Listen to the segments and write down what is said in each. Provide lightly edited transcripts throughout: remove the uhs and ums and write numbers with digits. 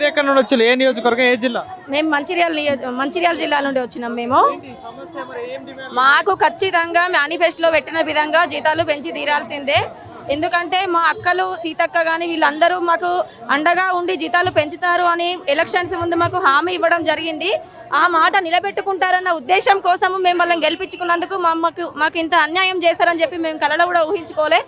ఎక్కడ నుండి వచ్చి ఏ నియోజకవర్గం ఏ జిల్లా? మేము మంచిర్యాల జిల్లా నుండి వచ్చినాం. మేము మాకు ఖచ్చితంగా మేనిఫెస్టోలో పెట్టిన విధంగా జీతాలు పెంచి తీరాల్సిందే. ఎందుకంటే మా అక్కలు సీతక్క కానీ వీళ్ళందరూ మాకు అండగా ఉండి జీతాలు పెంచుతారు అని ఎలక్షన్స్ ముందు మాకు హామీ ఇవ్వడం జరిగింది. ఆ మాట నిలబెట్టుకుంటారన్న ఉద్దేశం కోసం మేము వాళ్ళని గెలిపించుకున్నందుకు మాకు ఇంత అన్యాయం చేస్తారని చెప్పి మేము కలలో కూడా ఊహించుకోలే.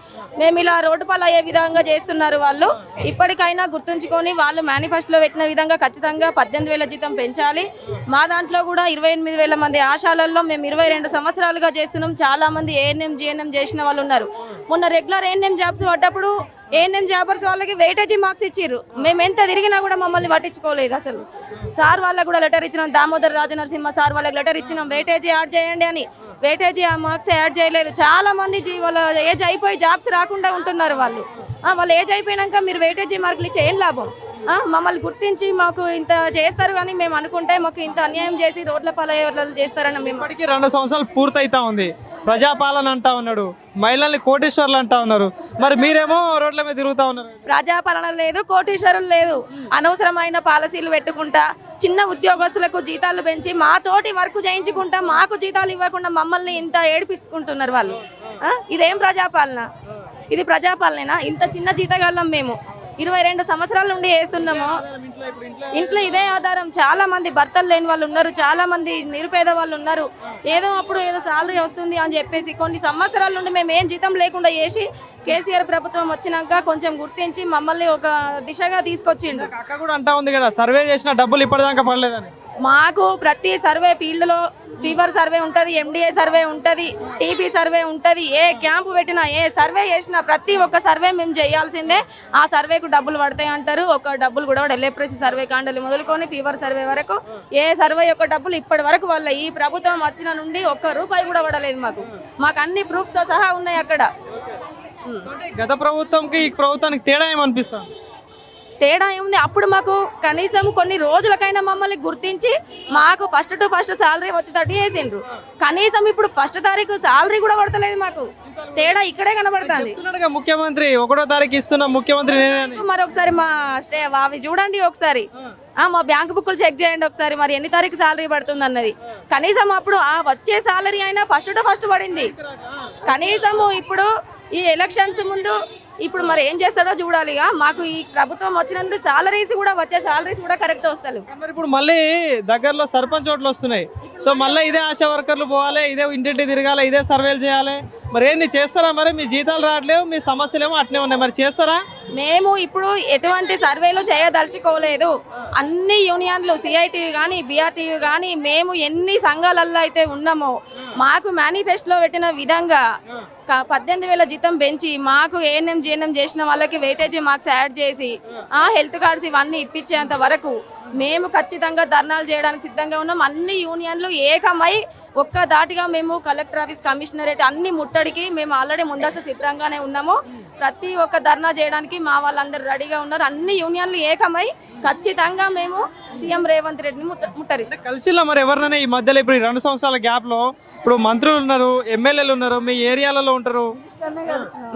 మేము ఇలా రోడ్డు పాలు అయ్యే విధంగా చేస్తున్నారు వాళ్ళు. ఇప్పటికైనా గుర్తుంచుకొని వాళ్ళు మేనిఫెస్టోలో పెట్టిన విధంగా ఖచ్చితంగా 18,000 జీతం పెంచాలి. మా దాంట్లో కూడా 28,000 మంది ఆశాలల్లో మేము 22 సంవత్సరాలుగా చేస్తున్నాం. చాలా మంది ఏఎన్ఎం జిఎన్ఎం చేసిన వాళ్ళు ఉన్నారు. మొన్న రెగ్యులర్ ఏఎన్ఎం జాబ్స్ పడ్డప్పుడు ఏఎన్ఎం జాబర్స్ వాళ్ళకి వెయిటేజీ మార్క్స్ ఇచ్చిర్రు. మేము ఎంత తిరిగినా కూడా మమ్మల్ని పట్టించుకోలేదు. అసలు సార్ వాళ్ళకు కూడా లెటర్ ఇచ్చినాం. దామోదర్ రాజనరసింహ సార్ వాళ్ళకి లెటర్ ఇచ్చినాం వెయిటేజీ యాడ్ చేయండి అని. వెయిటేజీ ఆ మార్క్స్ యాడ్ చేయలేదు. చాలా మంది వాళ్ళ ఏజ్ అయిపోయి జాబ్స్ రాకుండా ఉంటున్నారు. వాళ్ళు ఏజ్ అయిపోయినాక మీరు వెయిటేజీ మార్కులు ఇచ్చి ఏం లాభం? మమ్మల్ని గుర్తించి మాకు ఇంత చేస్తారు కానీ మేము అనుకుంటే మాకు ఇంత అన్యాయం చేసి రోడ్ల పాలయ్యేవాళ్ళు చేస్తారని మేము. ఇప్పటికీ 2 సంవత్సరాలు పూర్తయితా ఉంది. ప్రజాపాలన అంటా ఉన్నాడు, మహిళల్ని కోటీశ్వర్లు అంటా ఉన్నారు. మరి మీరేమో రోడ్ల మీద తిరుగుతా ఉన్నారు. ప్రజాపాలన లేదు, కోటీశ్వరులు లేదు. అనవసరమైన పాలసీలు పెట్టుకుంటా చిన్న ఉద్యోగస్తులకు జీతాలు పెంచి మాతోటి వర్క్ చేయించుకుంటా మాకు జీతాలు ఇవ్వకుండా మమ్మల్ని ఇంత ఏడిపిస్తుంటున్నారు వాళ్ళు. ఇదేం ప్రజాపాలన? ఇది ప్రజాపాలనేనా? ఇంత చిన్న జీతగాళ్ళం మేము 22 సంవత్సరాల నుండి వేస్తున్నాము. ఇంట్లో ఇదే ఆధారం. చాలా మంది భర్తలు లేని వాళ్ళు ఉన్నారు, చాలా మంది నిరుపేద వాళ్ళు ఉన్నారు. అప్పుడు ఏదో సాలరీ వస్తుంది అని చెప్పేసి కొన్ని సంవత్సరాల నుండి మేము ఏం జీతం లేకుండా చేసి కేసీఆర్ ప్రభుత్వం వచ్చినాక కొంచెం గుర్తించి మమ్మల్ని ఒక దిశగా తీసుకొచ్చిండు. అక్క కూడా అంటా ఉంది కదా, సర్వే చేసిన డబ్బులు ఇప్పటిదాకా పడలేదని. మాకు ప్రతి సర్వే ఫీల్డ్లో ఫీవర్ సర్వే ఉంటుంది, ఎండిఏ సర్వే ఉంటుంది, టీపీ సర్వే ఉంటుంది. ఏ క్యాంపు పెట్టినా ఏ సర్వే చేసినా ప్రతి ఒక్క సర్వే మేము చేయాల్సిందే. ఆ సర్వేకు డబ్బులు పడతాయి అంటారు. ఒక డబ్బులు కూడా ఎల్ఏప్రెస్ సర్వే కాండలు మొదలుకొని ఫీవర్ సర్వే వరకు ఏ సర్వే యొక్క డబ్బులు ఇప్పటి వరకు వాళ్ళ ఈ ప్రభుత్వం వచ్చిన నుండి ₹1 కూడా పడలేదు మాకు. మాకు అన్ని ప్రూఫ్తో సహా ఉన్నాయి అక్కడ. గత ప్రభుత్వంకి ఈ ప్రభుత్వానికి తేడా ఏమనిపిస్తుంది? తేడా ఏముంది? అప్పుడు మాకు కనీసం కొన్ని రోజులకైనా మమ్మల్ని గుర్తించి మాకు ఫస్ట్ టు ఫస్ట్ శాలరీ వచ్చేటట్టు చేసిండ్రు. కనీసం ఇప్పుడు 1వ తారీఖు శాలరీ కూడా పడతలేదు మాకు. తేడా ఇక్కడే కనబడుతుంది. ముఖ్యమంత్రి 1వ తారీఖు ఇస్తున్న ముఖ్యమంత్రి మరొకసారి మా అవి చూడండి, ఒకసారి మా బ్యాంక్ బుక్లు చెక్ చేయండి ఒకసారి, మరి ఎన్ని తారీఖు శాలరీ పడుతుంది అన్నది. కనీసం అప్పుడు వచ్చే శాలరీ అయినా ఫస్ట్ టు ఫస్ట్ పడింది. కనీసము ఇప్పుడు ఈ ఎలక్షన్స్ ముందు ఇప్పుడు మరి ఏం చేస్తాడో చూడాలిగా. మాకు ఈ ప్రభుత్వం వచ్చినందుకు సాలరీస్ కూడా వచ్చే సాలరీస్ కూడా కరెక్ట్ వస్తాయి. ఇప్పుడు మళ్ళీ దగ్గరలో సర్పంచ్ ఓట్లు వస్తున్నాయి. సో మళ్ళీ ఇదే ఆశా వర్కర్లు పోవాలి, ఇదే ఇంటింటి తిరగాలి, ఇదే సర్వేలు చేయాలి. మరి ఏంటి చేస్తారా? మరి మీ జీతాలు రావట్లేవు, మీ సమస్యలేమో అట్నే ఉన్నాయి, మరి చేస్తారా? మేము ఇప్పుడు ఎటువంటి సర్వేలు చేయదలుచుకోలేదు. అన్ని యూనియన్లు సిఐటివి కానీ బిఆర్టీవి కానీ మేము ఎన్ని సంఘాలలో అయితే ఉన్నామో మాకు మేనిఫెస్టోలో పెట్టిన విధంగా 18,000 జీతం పెంచి మాకు ఏఎన్ఎం జిఎన్ఎం చేసిన వాళ్ళకి వెయిటేజీ మార్క్స్ యాడ్ చేసి హెల్త్ కార్డ్స్ ఇవన్నీ ఇప్పించేంత వరకు మేము ఖచ్చితంగా ధర్నాలు చేయడానికి సిద్ధంగా ఉన్నాం. అన్ని యూనియన్లు ఏకమై ఒక్క దాటిగా మేము కలెక్టర్ ఆఫీస్, కమిషనరేట్ అన్ని ముట్టడికి మేము ఆల్రెడీ ముందస్తు సిద్ధంగానే ఉన్నాము. ప్రతి ఒక్క ధర్నా చేయడానికి మా వాళ్ళందరూ రెడీగా ఉన్నారు. అన్ని యూనియన్లు ఏకమై ఖచ్చితంగా మేము సీఎం రేవంత్ రెడ్డిని ముట్టరిస్తాం. కలిసిలా మరి ఎవరినైనా ఈ మధ్యలో ఇప్పుడు 2 సంవత్సరాల గ్యాప్ లో ఇప్పుడు మంత్రులు ఉన్నారు, ఎమ్మెల్యేలు ఉన్నారు, మీ ఏరియాలలో ఉంటారు.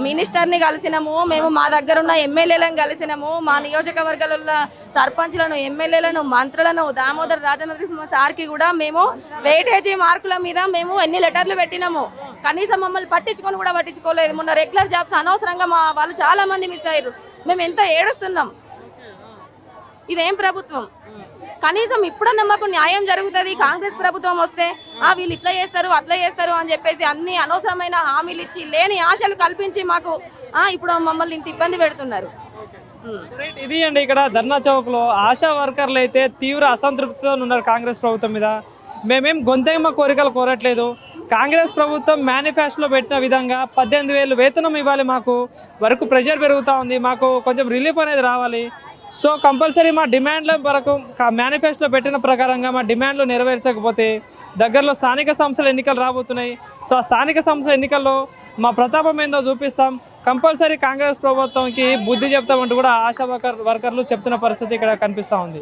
మినిస్టర్ని కలిసినాము మేము, మా దగ్గర ఉన్న ఎమ్మెల్యేలను కలిసినాము, మా నియోజకవర్గాల సర్పంచ్లను, ఎమ్మెల్యేలను, మంత్రులను, దామోదర్ రాజనరసింహ సార్కి కూడా మేము వెయిటేజీ మార్కుల మీద మేము ఎన్ని లెటర్లు పెట్టినాము. కనీసం మమ్మల్ని పట్టించుకొని కూడా పట్టించుకోలేదు. మొన్న రెగ్యులర్ జాబ్స్ అనవసరంగా మా వాళ్ళు చాలా మంది మిస్ అయ్యారు. మేము ఎంత ఏడుస్తున్నాం. ఇదేం ప్రభుత్వం? కనీసం ఇప్పుడన్నా మాకు న్యాయం జరుగుతుంది. కాంగ్రెస్ ప్రభుత్వం వస్తే వీళ్ళు ఇట్లా చేస్తారు అట్లా చేస్తారు అని చెప్పేసి అన్ని అనవసరమైన హామీలు ఇచ్చి లేని ఆశలు కల్పించి మాకు ఇప్పుడు మమ్మల్ని ఇంత ఇబ్బంది పెడుతున్నారు. ఇది అండి, ఇక్కడ ధర్నా చౌక్ లో ఆశా వర్కర్లు అయితే తీవ్ర అసంతృప్తితో ఉన్నారు కాంగ్రెస్ ప్రభుత్వం మీద. మేమేం గొంతెమ్మ కోరికలు కోరట్లేదు. కాంగ్రెస్ ప్రభుత్వం మేనిఫెస్టోలో పెట్టిన విధంగా 18,000 వేతనం ఇవ్వాలి. మాకు వర్క్ ప్రెషర్ పెరుగుతూ ఉంది, మాకు కొంచెం రిలీఫ్ అనేది రావాలి. సో కంపల్సరీ మా డిమాండ్ల వరకు మేనిఫెస్టోలో పెట్టిన ప్రకారంగా మా డిమాండ్లు నెరవేర్చకపోతే దగ్గరలో స్థానిక సంస్థల ఎన్నికలు రాబోతున్నాయి. సో ఆ స్థానిక సంస్థల ఎన్నికల్లో మా ప్రతాపం ఏందో చూపిస్తాం. కంపల్సరీ కాంగ్రెస్ ప్రభుత్వంకి బుద్ధి చెప్తామంటూ కూడా ఆశా వర్కర్లు చెప్తున్న పరిస్థితి ఇక్కడ కనిపిస్తూ ఉంది.